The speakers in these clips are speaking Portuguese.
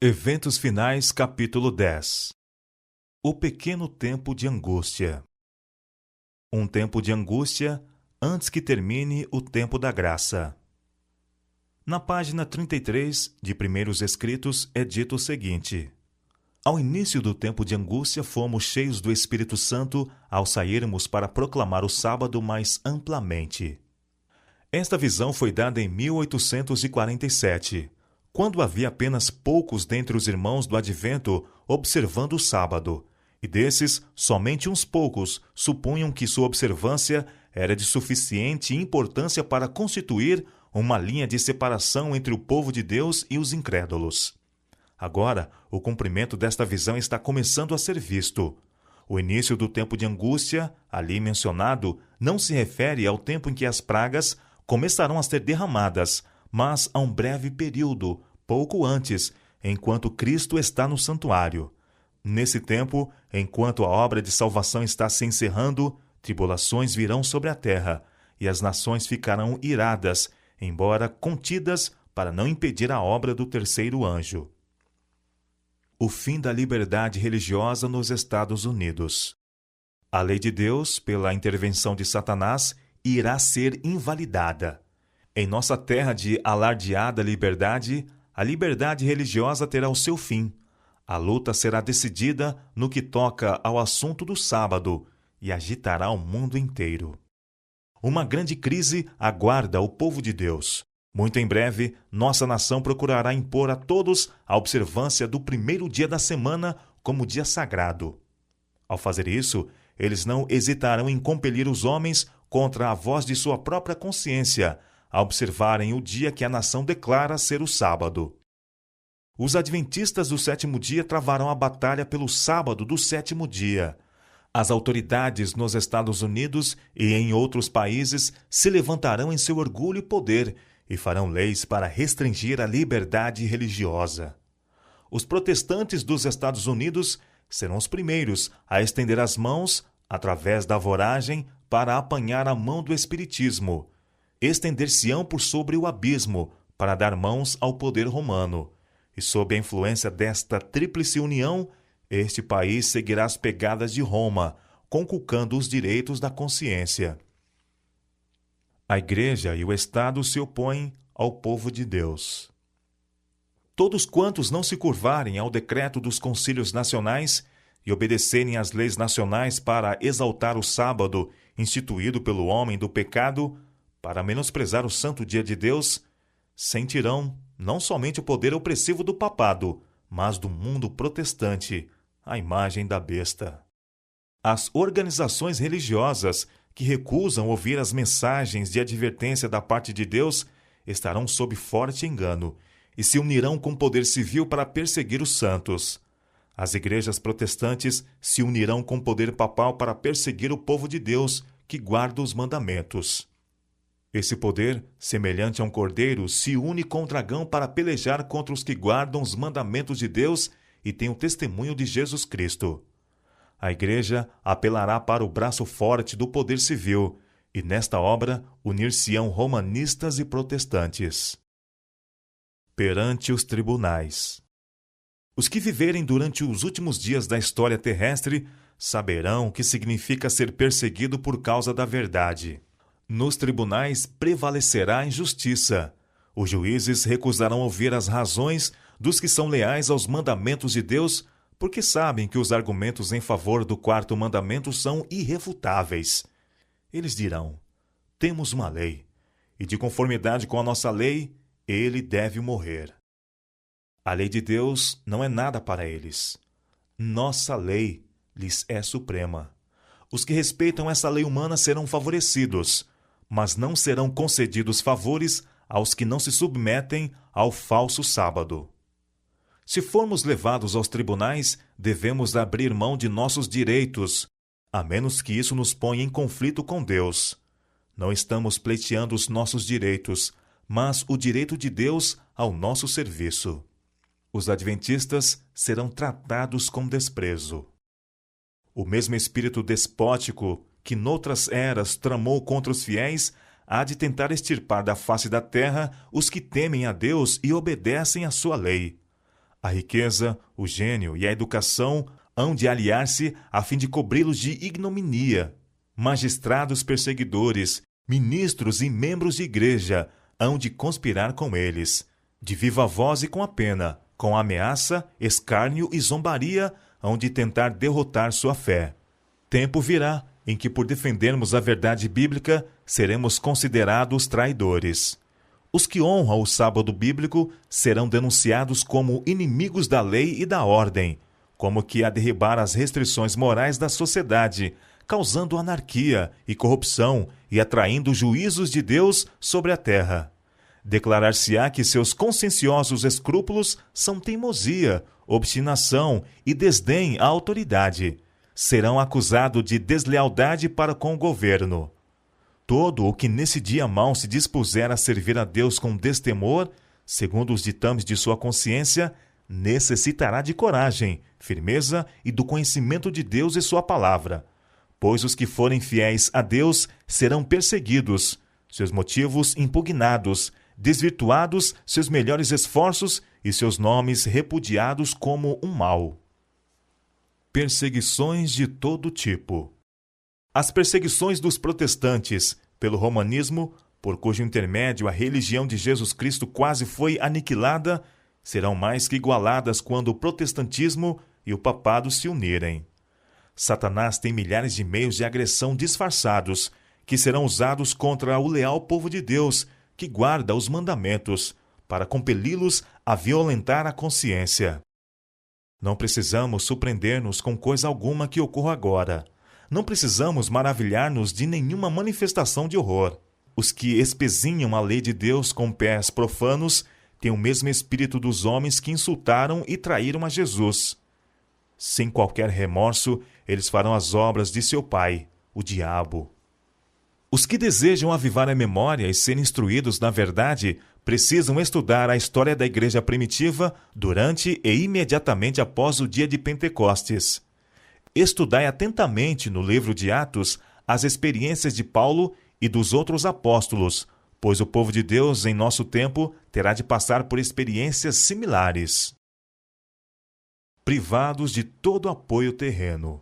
Eventos Finais, capítulo 10. O pequeno tempo de angústia. Um tempo de angústia antes que termine o tempo da graça. Na página 33 de Primeiros Escritos é dito o seguinte: ao início do tempo de angústia fomos cheios do Espírito Santo ao sairmos para proclamar o sábado mais amplamente. Esta visão foi dada em 1847, quando havia apenas poucos dentre os irmãos do Advento observando o sábado, e desses, somente uns poucos supunham que sua observância era de suficiente importância para constituir uma linha de separação entre o povo de Deus e os incrédulos. Agora, o cumprimento desta visão está começando a ser visto. O início do tempo de angústia, ali mencionado, não se refere ao tempo em que as pragas começarão a ser derramadas, mas a um breve período, pouco antes, enquanto Cristo está no santuário. Nesse tempo, enquanto a obra de salvação está se encerrando, tribulações virão sobre a terra, e as nações ficarão iradas, embora contidas para não impedir a obra do terceiro anjo. O fim da liberdade religiosa nos Estados Unidos. A lei de Deus, pela intervenção de Satanás, irá ser invalidada. Em nossa terra de alardeada liberdade, a liberdade religiosa terá o seu fim. A luta será decidida no que toca ao assunto do sábado e agitará o mundo inteiro. Uma grande crise aguarda o povo de Deus. Muito em breve, nossa nação procurará impor a todos a observância do primeiro dia da semana como dia sagrado. Ao fazer isso, eles não hesitarão em compelir os homens contra a voz de sua própria consciência, a observarem o dia que a nação declara ser o sábado. Os adventistas do sétimo dia travarão a batalha pelo sábado do sétimo dia. As autoridades nos Estados Unidos e em outros países se levantarão em seu orgulho e poder e farão leis para restringir a liberdade religiosa. Os protestantes dos Estados Unidos serão os primeiros a estender as mãos, através da voragem, para apanhar a mão do espiritismo. Estender-se-ão por sobre o abismo, para dar mãos ao poder romano. E sob a influência desta tríplice união, este país seguirá as pegadas de Roma, conculcando os direitos da consciência. A Igreja e o Estado se opõem ao povo de Deus. Todos quantos não se curvarem ao decreto dos concílios nacionais e obedecerem às leis nacionais para exaltar o sábado instituído pelo homem do pecado, para menosprezar o santo dia de Deus, sentirão não somente o poder opressivo do papado, mas do mundo protestante, a imagem da besta. As organizações religiosas que recusam ouvir as mensagens de advertência da parte de Deus estarão sob forte engano e se unirão com o poder civil para perseguir os santos. As igrejas protestantes se unirão com o poder papal para perseguir o povo de Deus que guarda os mandamentos. Esse poder, semelhante a um cordeiro, se une com o dragão para pelejar contra os que guardam os mandamentos de Deus e têm o testemunho de Jesus Cristo. A Igreja apelará para o braço forte do poder civil, e nesta obra unir-se-ão romanistas e protestantes. Perante os tribunais. Os que viverem durante os últimos dias da história terrestre saberão o que significa ser perseguido por causa da verdade. Nos tribunais prevalecerá a injustiça. Os juízes recusarão ouvir as razões dos que são leais aos mandamentos de Deus, porque sabem que os argumentos em favor do quarto mandamento são irrefutáveis. Eles dirão: temos uma lei, e de conformidade com a nossa lei, ele deve morrer. A lei de Deus não é nada para eles. Nossa lei lhes é suprema. Os que respeitam essa lei humana serão favorecidos, mas não serão concedidos favores aos que não se submetem ao falso sábado. Se formos levados aos tribunais, devemos abrir mão de nossos direitos, a menos que isso nos ponha em conflito com Deus. Não estamos pleiteando os nossos direitos, mas o direito de Deus ao nosso serviço. Os adventistas serão tratados com desprezo. O mesmo espírito despótico que noutras eras tramou contra os fiéis há de tentar extirpar da face da terra os que temem a Deus e obedecem à sua lei. A riqueza, o gênio e a educação hão de aliar-se a fim de cobri-los de ignominia. Magistrados perseguidores, ministros e membros de igreja hão de conspirar com eles. De viva voz e com a pena, com ameaça, escárnio e zombaria, hão de tentar derrotar sua fé. Tempo virá em que, por defendermos a verdade bíblica, seremos considerados traidores. Os que honram o sábado bíblico serão denunciados como inimigos da lei e da ordem, como que a derribar as restrições morais da sociedade, causando anarquia e corrupção e atraindo juízos de Deus sobre a terra. Declarar-se-á que seus conscienciosos escrúpulos são teimosia, obstinação e desdém à autoridade. Serão acusados de deslealdade para com o governo. Todo o que nesse dia mau se dispuser a servir a Deus com destemor, segundo os ditames de sua consciência, necessitará de coragem, firmeza e do conhecimento de Deus e sua palavra. Pois os que forem fiéis a Deus serão perseguidos, seus motivos impugnados, desvirtuados seus melhores esforços e seus nomes repudiados como um mal. Perseguições de todo tipo. As perseguições dos protestantes pelo romanismo, por cujo intermédio a religião de Jesus Cristo quase foi aniquilada, serão mais que igualadas quando o protestantismo e o papado se unirem. Satanás tem milhares de meios de agressão disfarçados, que serão usados contra o leal povo de Deus, que guarda os mandamentos, para compeli-los a violentar a consciência. Não precisamos surpreender-nos com coisa alguma que ocorra agora. Não precisamos maravilhar-nos de nenhuma manifestação de horror. Os que espezinham a lei de Deus com pés profanos têm o mesmo espírito dos homens que insultaram e traíram a Jesus. Sem qualquer remorso, eles farão as obras de seu pai, o diabo. Os que desejam avivar a memória e ser instruídos na verdade precisam estudar a história da igreja primitiva durante e imediatamente após o dia de Pentecostes. Estudai atentamente no livro de Atos as experiências de Paulo e dos outros apóstolos, pois o povo de Deus em nosso tempo terá de passar por experiências similares. Privados de todo apoio terreno.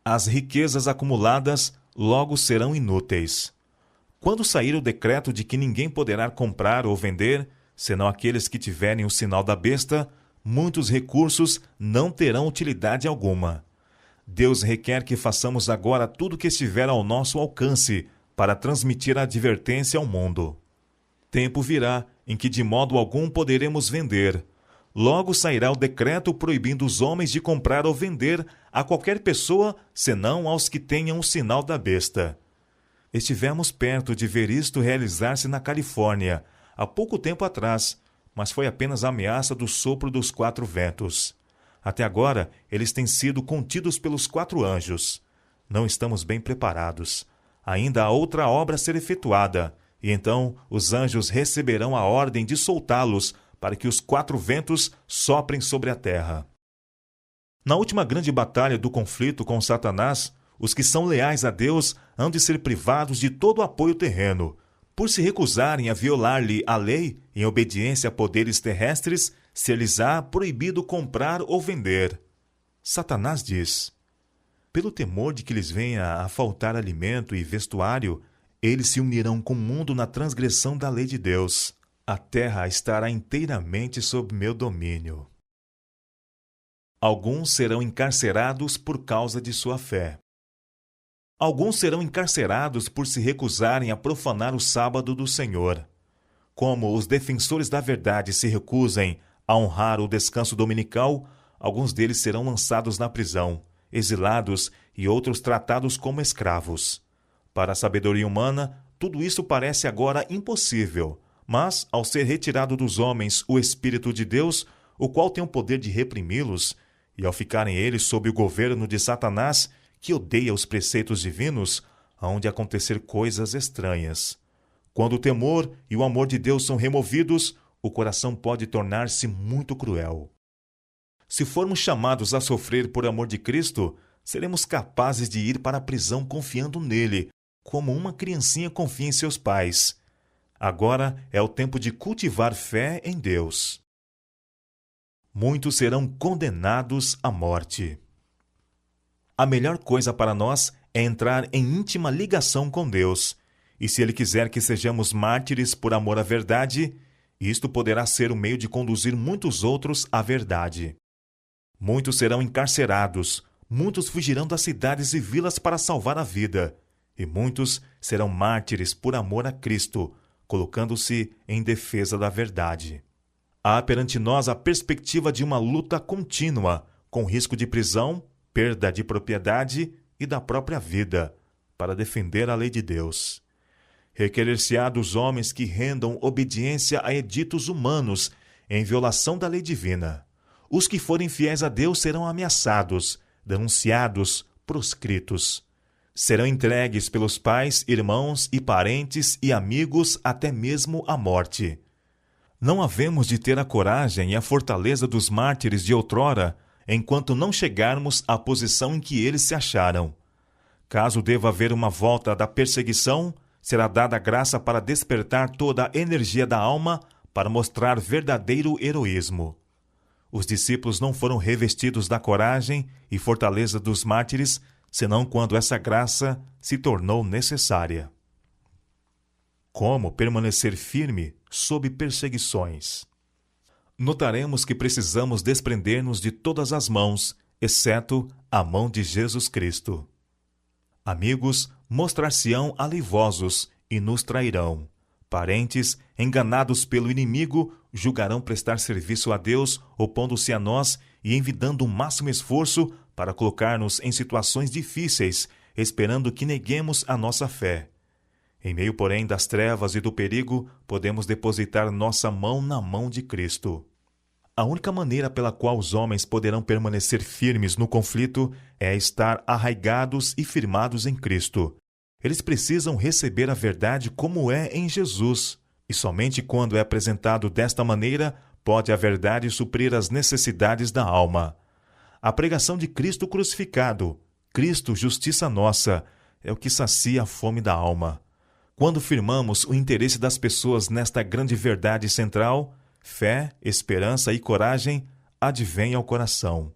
As riquezas acumuladas logo serão inúteis. Quando sair o decreto de que ninguém poderá comprar ou vender, senão aqueles que tiverem o sinal da besta, muitos recursos não terão utilidade alguma. Deus requer que façamos agora tudo o que estiver ao nosso alcance para transmitir a advertência ao mundo. Tempo virá em que de modo algum poderemos vender. Logo sairá o decreto proibindo os homens de comprar ou vender a qualquer pessoa, senão aos que tenham o sinal da besta. Estivemos perto de ver isto realizar-se na Califórnia, há pouco tempo atrás, mas foi apenas a ameaça do sopro dos 4 ventos. Até agora, eles têm sido contidos pelos 4 anjos. Não estamos bem preparados. Ainda há outra obra a ser efetuada, e então os anjos receberão a ordem de soltá-los para que os 4 ventos soprem sobre a terra. Na última grande batalha do conflito com Satanás, os que são leais a Deus hão de ser privados de todo apoio terreno. Por se recusarem a violar-lhe a lei, em obediência a poderes terrestres, ser-lhes-á proibido comprar ou vender. Satanás diz: pelo temor de que lhes venha a faltar alimento e vestuário, eles se unirão com o mundo na transgressão da lei de Deus. A terra estará inteiramente sob meu domínio. Alguns serão encarcerados por causa de sua fé. Alguns serão encarcerados por se recusarem a profanar o sábado do Senhor. Como os defensores da verdade se recusem a honrar o descanso dominical, alguns deles serão lançados na prisão, exilados e outros tratados como escravos. Para a sabedoria humana, tudo isso parece agora impossível, mas, ao ser retirado dos homens o Espírito de Deus, o qual tem o poder de reprimi-los, e ao ficarem eles sob o governo de Satanás, que odeia os preceitos divinos, hão de acontecer coisas estranhas. Quando o temor e o amor de Deus são removidos, o coração pode tornar-se muito cruel. Se formos chamados a sofrer por amor de Cristo, seremos capazes de ir para a prisão confiando nele, como uma criancinha confia em seus pais. Agora é o tempo de cultivar fé em Deus. muitos serão condenados à morte. A melhor coisa para nós é entrar em íntima ligação com Deus, e se Ele quiser que sejamos mártires por amor à verdade, isto poderá ser o meio de conduzir muitos outros à verdade. Muitos serão encarcerados, muitos fugirão das cidades e vilas para salvar a vida, e muitos serão mártires por amor a Cristo, colocando-se em defesa da verdade. Há perante nós a perspectiva de uma luta contínua, com risco de prisão, perda de propriedade e da própria vida, para defender a lei de Deus. Requerer-se-á dos homens que rendam obediência a editos humanos em violação da lei divina. Os que forem fiéis a Deus serão ameaçados, denunciados, proscritos. Serão entregues pelos pais, irmãos e parentes e amigos até mesmo à morte. Não havemos de ter a coragem e a fortaleza dos mártires de outrora, enquanto não chegarmos à posição em que eles se acharam. Caso deva haver uma volta da perseguição, será dada graça para despertar toda a energia da alma para mostrar verdadeiro heroísmo. Os discípulos não foram revestidos da coragem e fortaleza dos mártires, senão quando essa graça se tornou necessária. Como permanecer firme sob perseguições? Notaremos que precisamos desprender-nos de todas as mãos, exceto a mão de Jesus Cristo. Amigos mostrar-se-ão aleivosos e nos trairão. Parentes, enganados pelo inimigo, julgarão prestar serviço a Deus, opondo-se a nós e envidando o máximo esforço para colocar-nos em situações difíceis, esperando que neguemos a nossa fé. Em meio, porém, das trevas e do perigo, podemos depositar nossa mão na mão de Cristo. A única maneira pela qual os homens poderão permanecer firmes no conflito é estar arraigados e firmados em Cristo. Eles precisam receber a verdade como é em Jesus, e somente quando é apresentado desta maneira pode a verdade suprir as necessidades da alma. A pregação de Cristo crucificado, Cristo, justiça nossa, é o que sacia a fome da alma. Quando firmamos o interesse das pessoas nesta grande verdade central, fé, esperança e coragem advêm ao coração.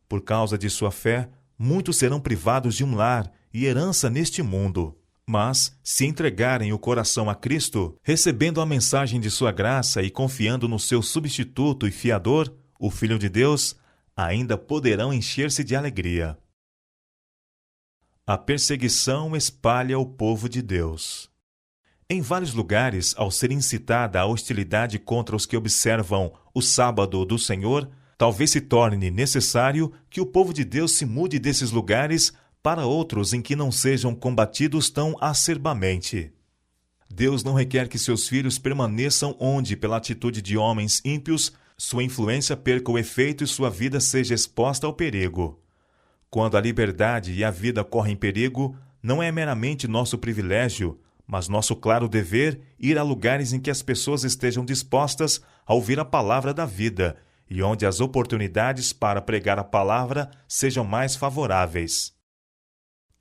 Por causa de sua fé, muitos serão privados de um lar e herança neste mundo. Mas, se entregarem o coração a Cristo, recebendo a mensagem de sua graça e confiando no seu substituto e fiador, o Filho de Deus, ainda poderão encher-se de alegria. A perseguição espalha o povo de Deus. Em vários lugares, ao ser incitada a hostilidade contra os que observam o sábado do Senhor, talvez se torne necessário que o povo de Deus se mude desses lugares para outros em que não sejam combatidos tão acerbamente. Deus não requer que seus filhos permaneçam onde, pela atitude de homens ímpios, sua influência perca o efeito e sua vida seja exposta ao perigo. Quando a liberdade e a vida correm perigo, não é meramente nosso privilégio, mas nosso claro dever ir a lugares em que as pessoas estejam dispostas a ouvir a palavra da vida e onde as oportunidades para pregar a palavra sejam mais favoráveis.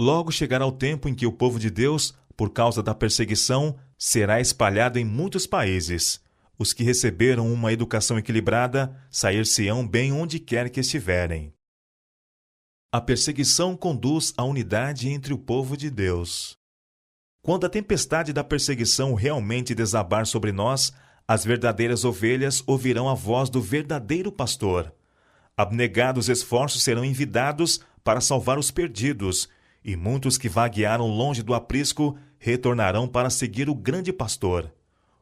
Logo chegará o tempo em que o povo de Deus, por causa da perseguição, será espalhado em muitos países. Os que receberam uma educação equilibrada sair-se-ão bem onde quer que estiverem. A perseguição conduz à unidade entre o povo de Deus. Quando a tempestade da perseguição realmente desabar sobre nós, as verdadeiras ovelhas ouvirão a voz do verdadeiro pastor. Abnegados esforços serão envidados para salvar os perdidos, e muitos que vaguearam longe do aprisco retornarão para seguir o grande pastor.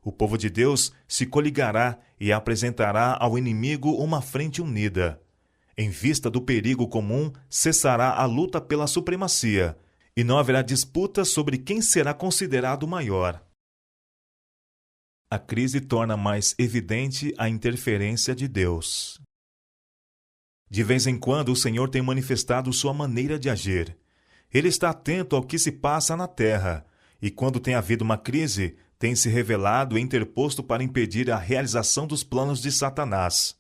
O povo de Deus se coligará e apresentará ao inimigo uma frente unida. Em vista do perigo comum, cessará a luta pela supremacia, e não haverá disputa sobre quem será considerado maior. A crise torna mais evidente a interferência de Deus. De vez em quando, o Senhor tem manifestado sua maneira de agir. Ele está atento ao que se passa na terra, e quando tem havido uma crise, tem se revelado e interposto para impedir a realização dos planos de Satanás.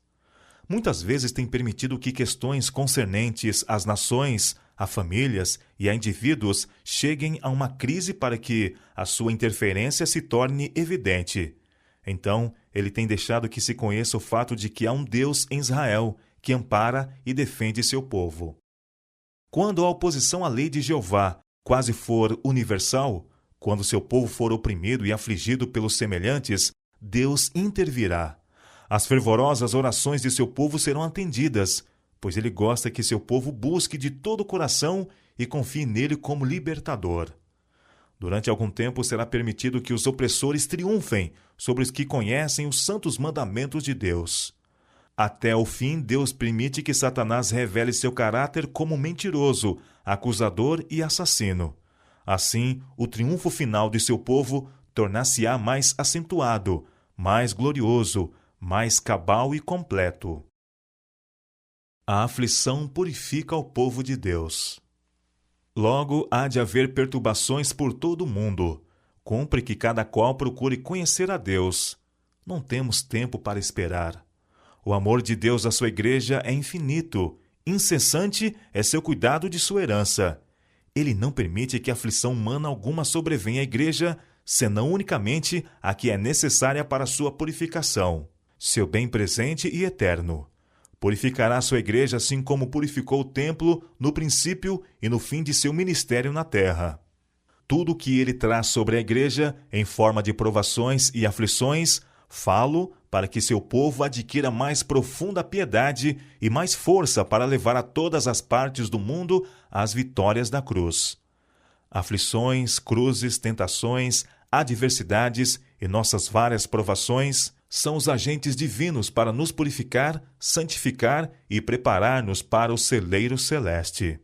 Muitas vezes tem permitido que questões concernentes às nações, a famílias e a indivíduos cheguem a uma crise para que a sua interferência se torne evidente. Então, ele tem deixado que se conheça o fato de que há um Deus em Israel que ampara e defende seu povo. Quando a oposição à lei de Jeová quase for universal, quando seu povo for oprimido e afligido pelos semelhantes, Deus intervirá. As fervorosas orações de seu povo serão atendidas, pois ele gosta que seu povo busque de todo o coração e confie nele como libertador. Durante algum tempo será permitido que os opressores triunfem sobre os que conhecem os santos mandamentos de Deus. Até o fim, Deus permite que Satanás revele seu caráter como mentiroso, acusador e assassino. Assim, o triunfo final de seu povo tornar-se-á mais acentuado, mais glorioso, mais cabal e completo. A aflição purifica o povo de Deus. Logo, há de haver perturbações por todo o mundo. Cumpre que cada qual procure conhecer a Deus. Não temos tempo para esperar. O amor de Deus à sua igreja é infinito. Incessante é seu cuidado de sua herança. Ele não permite que aflição humana alguma sobrevenha à igreja, senão unicamente a que é necessária para sua purificação, seu bem presente e eterno. Purificará sua igreja assim como purificou o templo no princípio e no fim de seu ministério na terra. Tudo o que ele traz sobre a igreja, em forma de provações e aflições, falo para que seu povo adquira mais profunda piedade e mais força para levar a todas as partes do mundo as vitórias da cruz. Aflições, cruzes, tentações, adversidades e nossas várias provações são os agentes divinos para nos purificar, santificar e preparar-nos para o celeiro celeste.